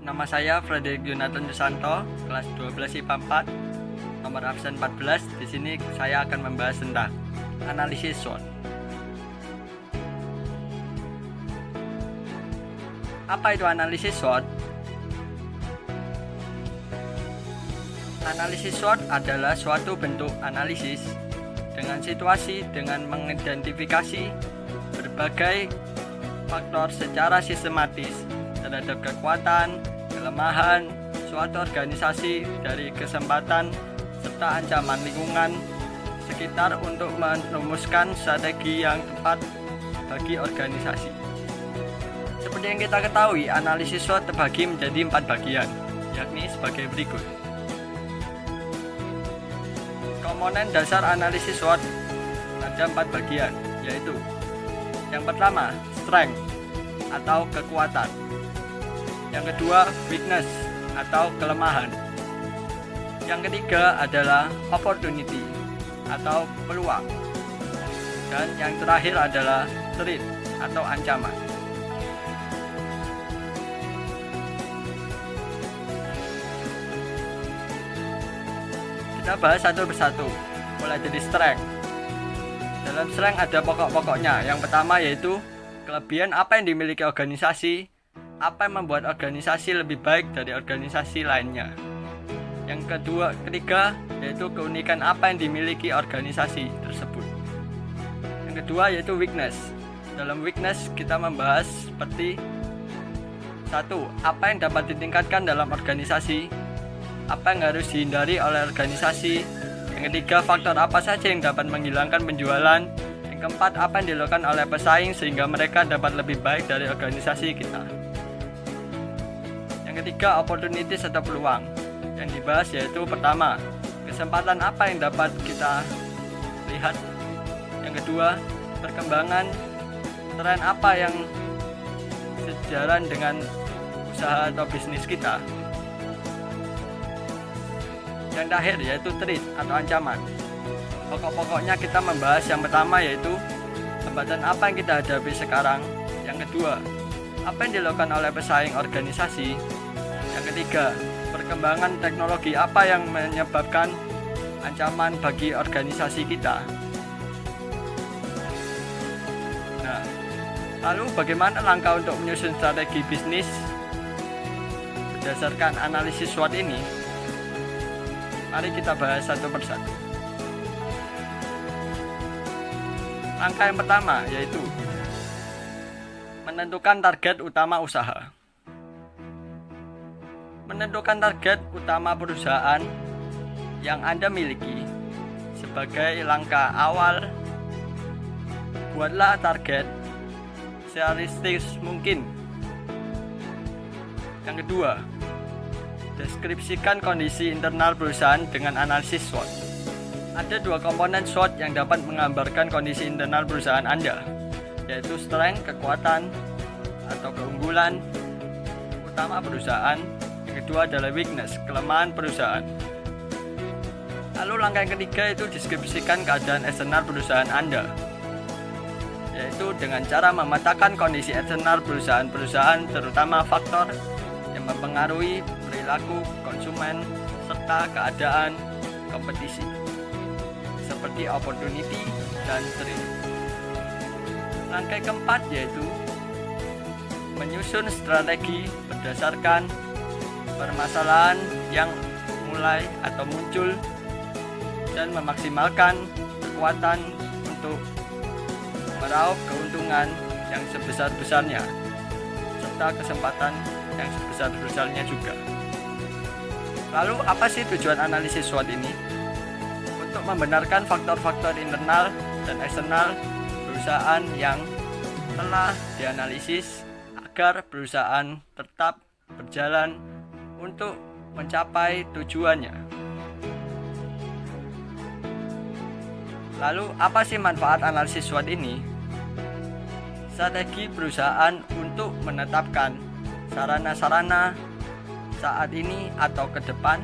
Nama saya Frederick Jonathan Yusanto, kelas 12 IPA 4, nomor absen 14. Di sini saya akan membahas tentang analisis SWOT. Apa itu analisis SWOT? Analisis SWOT adalah suatu bentuk analisis dengan situasi dengan mengidentifikasi berbagai faktor secara sistematis terhadap kekuatan, kelemahan suatu organisasi dari kesempatan serta ancaman lingkungan sekitar untuk merumuskan strategi yang tepat bagi organisasi. Seperti yang kita ketahui, analisis SWOT terbagi menjadi 4 bagian, yakni sebagai berikut. Komponen dasar analisis SWOT ada 4 bagian, yaitu yang pertama, strength atau kekuatan. Yang kedua, weakness atau kelemahan. Yang ketiga adalah opportunity atau peluang. Dan yang terakhir adalah threat atau ancaman. Kita bahas satu persatu, mulai dari strength. Dalam strength ada pokok-pokoknya. Yang pertama yaitu kelebihan apa yang dimiliki organisasi, apa yang membuat organisasi lebih baik dari organisasi lainnya. Yang ketiga yaitu keunikan apa yang dimiliki organisasi tersebut. Yang kedua yaitu weakness. Dalam weakness kita membahas seperti 1. Apa yang dapat ditingkatkan dalam organisasi, apa yang harus dihindari oleh organisasi. Yang ketiga, faktor apa saja yang dapat menghilangkan penjualan. Yang keempat, apa yang dilakukan oleh pesaing sehingga mereka dapat lebih baik dari organisasi kita. Yang ketiga, opportunities atau peluang. Yang dibahas yaitu pertama, kesempatan apa yang dapat kita lihat. Yang kedua, perkembangan tren apa yang sejalan dengan usaha atau bisnis kita. Yang terakhir yaitu threat atau ancaman. Pokok-pokoknya kita membahas yang pertama yaitu hambatan apa yang kita hadapi sekarang. Yang kedua, apa yang dilakukan oleh pesaing organisasi. Yang ketiga, perkembangan teknologi apa yang menyebabkan ancaman bagi organisasi kita. Nah, lalu bagaimana langkah untuk menyusun strategi bisnis berdasarkan analisis SWOT ini? Mari kita bahas satu persatu. Langkah yang pertama yaitu menentukan target utama usaha. Menentukan target utama perusahaan yang Anda miliki sebagai langkah awal. Buatlah target serealistis mungkin. Yang kedua, deskripsikan kondisi internal perusahaan dengan analisis SWOT. Ada 2 komponen SWOT yang dapat menggambarkan kondisi internal perusahaan Anda, yaitu strength, kekuatan atau keunggulan utama perusahaan. Yang kedua adalah weakness, kelemahan perusahaan. Lalu langkah yang ketiga itu deskripsikan keadaan eksternal perusahaan Anda, yaitu dengan cara memetakan kondisi eksternal perusahaan-perusahaan, terutama faktor yang mempengaruhi perilaku konsumen serta keadaan kompetisi seperti opportunity dan threat. Langkah keempat yaitu menyusun strategi berdasarkan permasalahan yang mulai atau muncul dan memaksimalkan kekuatan untuk meraup keuntungan yang sebesar-besarnya serta kesempatan yang sebesar-besarnya juga. Lalu apa sih tujuan analisis SWOT ini? Untuk membenarkan faktor-faktor internal dan eksternal perusahaan yang telah dianalisis agar perusahaan tetap berjalan untuk mencapai tujuannya. Lalu apa sih manfaat analisis SWOT ini? Strategi perusahaan untuk menetapkan sarana-sarana saat ini atau ke depan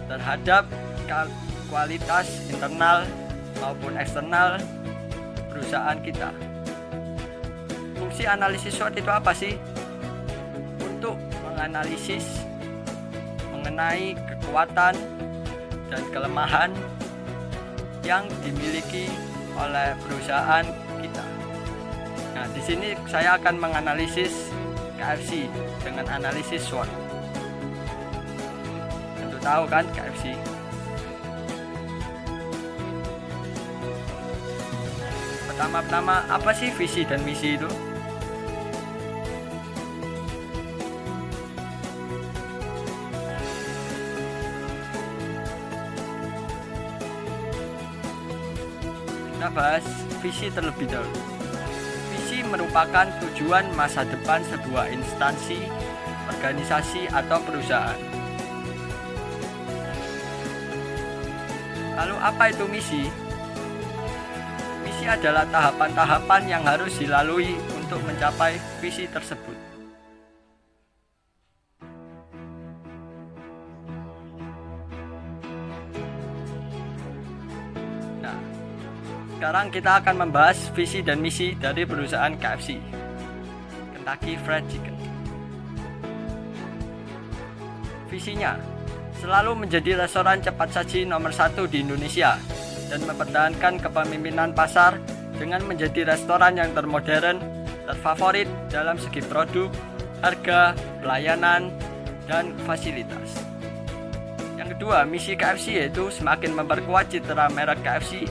terhadap kualitas internal maupun eksternal perusahaan kita. Fungsi analisis SWOT itu apa sih? Untuk menganalisis mengenai kekuatan dan kelemahan yang dimiliki oleh perusahaan kita. Nah, di sini saya akan menganalisis KFC dengan analisis SWOT. Tentu tahu kan KFC. Pertama-tama, apa sih visi dan misi itu? Kita bahas visi terlebih dahulu. Visi merupakan tujuan masa depan sebuah instansi, organisasi, atau perusahaan. Lalu apa itu misi? Misi adalah tahapan-tahapan yang harus dilalui untuk mencapai visi tersebut. Nah, sekarang kita akan membahas visi dan misi dari perusahaan KFC, Kentucky Fried Chicken. Visinya, selalu menjadi restoran cepat saji nomor 1 di Indonesia dan mempertahankan kepemimpinan pasar dengan menjadi restoran yang termodern, terfavorit dalam segi produk, harga, pelayanan, dan fasilitas. Yang kedua, misi KFC yaitu semakin memperkuat citra merek KFC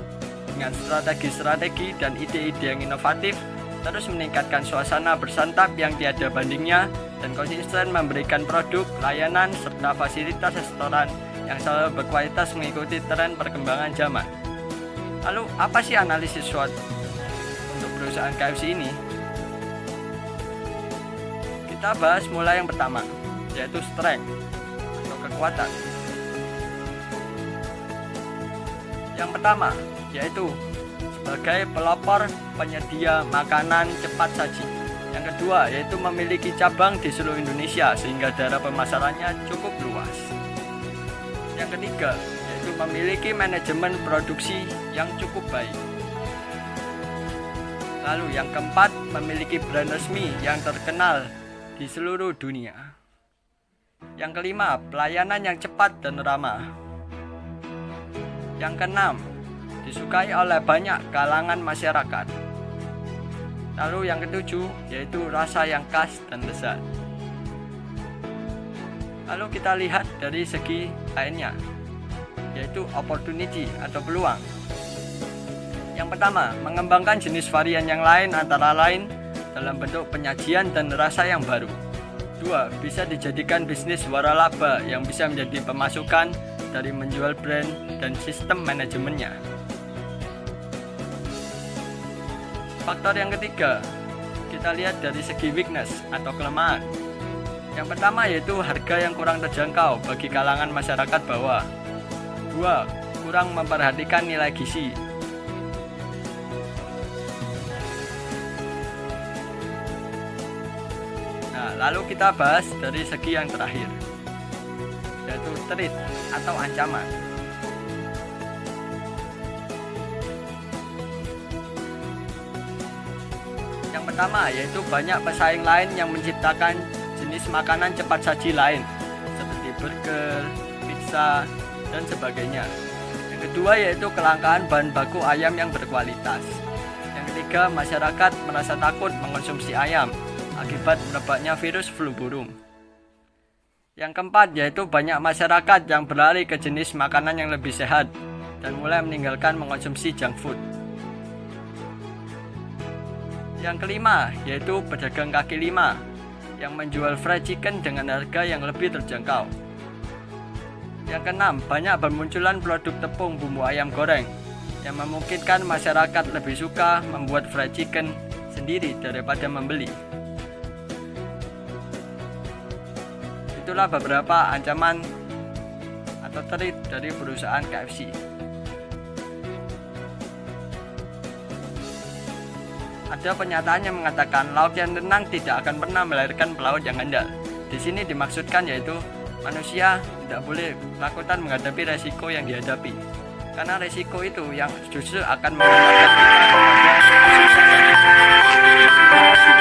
dengan strategi-strategi dan ide-ide yang inovatif, terus meningkatkan suasana bersantap yang tiada bandingnya, dan konsisten memberikan produk, layanan, serta fasilitas restoran yang selalu berkualitas mengikuti tren perkembangan zaman. Lalu, apa sih analisis SWOT untuk perusahaan KFC ini? Kita bahas mulai yang pertama, yaitu strength atau kekuatan. Yang pertama, yaitu sebagai pelopor penyedia makanan cepat saji. Yang kedua, yaitu memiliki cabang di seluruh Indonesia sehingga daerah pemasarannya cukup luas. Yang ketiga, yaitu memiliki manajemen produksi yang cukup baik. Lalu yang keempat, memiliki brand resmi yang terkenal di seluruh dunia. Yang kelima, pelayanan yang cepat dan ramah. Yang keenam, disukai oleh banyak kalangan masyarakat. Lalu yang ketujuh, yaitu rasa yang khas dan lezat. Lalu kita lihat dari segi lainnya, yaitu opportunity atau peluang. Yang pertama, mengembangkan jenis varian yang lain antara lain dalam bentuk penyajian dan rasa yang baru. Dua, bisa dijadikan bisnis waralaba yang bisa menjadi pemasukan dari menjual brand dan sistem manajemennya. Faktor yang ketiga, kita lihat dari segi weakness atau kelemahan. Yang pertama yaitu harga yang kurang terjangkau bagi kalangan masyarakat bawah. Dua, kurang memperhatikan nilai gizi. Nah, lalu kita bahas dari segi yang terakhir, yaitu threat atau ancaman. Yang pertama yaitu banyak pesaing lain yang menciptakan jenis makanan cepat saji lain seperti burger, pizza, dan sebagainya. Yang kedua yaitu kelangkaan bahan baku ayam yang berkualitas. Yang ketiga, masyarakat merasa takut mengonsumsi ayam akibat merebaknya virus flu burung. Yang keempat yaitu banyak masyarakat yang beralih ke jenis makanan yang lebih sehat dan mulai meninggalkan mengonsumsi junk food. Yang kelima yaitu pedagang kaki lima yang menjual fried chicken dengan harga yang lebih terjangkau. Yang keenam, banyak bermunculan produk tepung bumbu ayam goreng yang memungkinkan masyarakat lebih suka membuat fried chicken sendiri daripada membeli. Itulah beberapa ancaman atau threat dari perusahaan KFC. Ada pernyataan yang mengatakan laut yang tenang tidak akan pernah melahirkan pelaut yang andal. Di sini dimaksudkan yaitu manusia tidak boleh takutan menghadapi resiko yang dihadapi, karena resiko itu yang justru akan mengantarkan kita kepada sukses.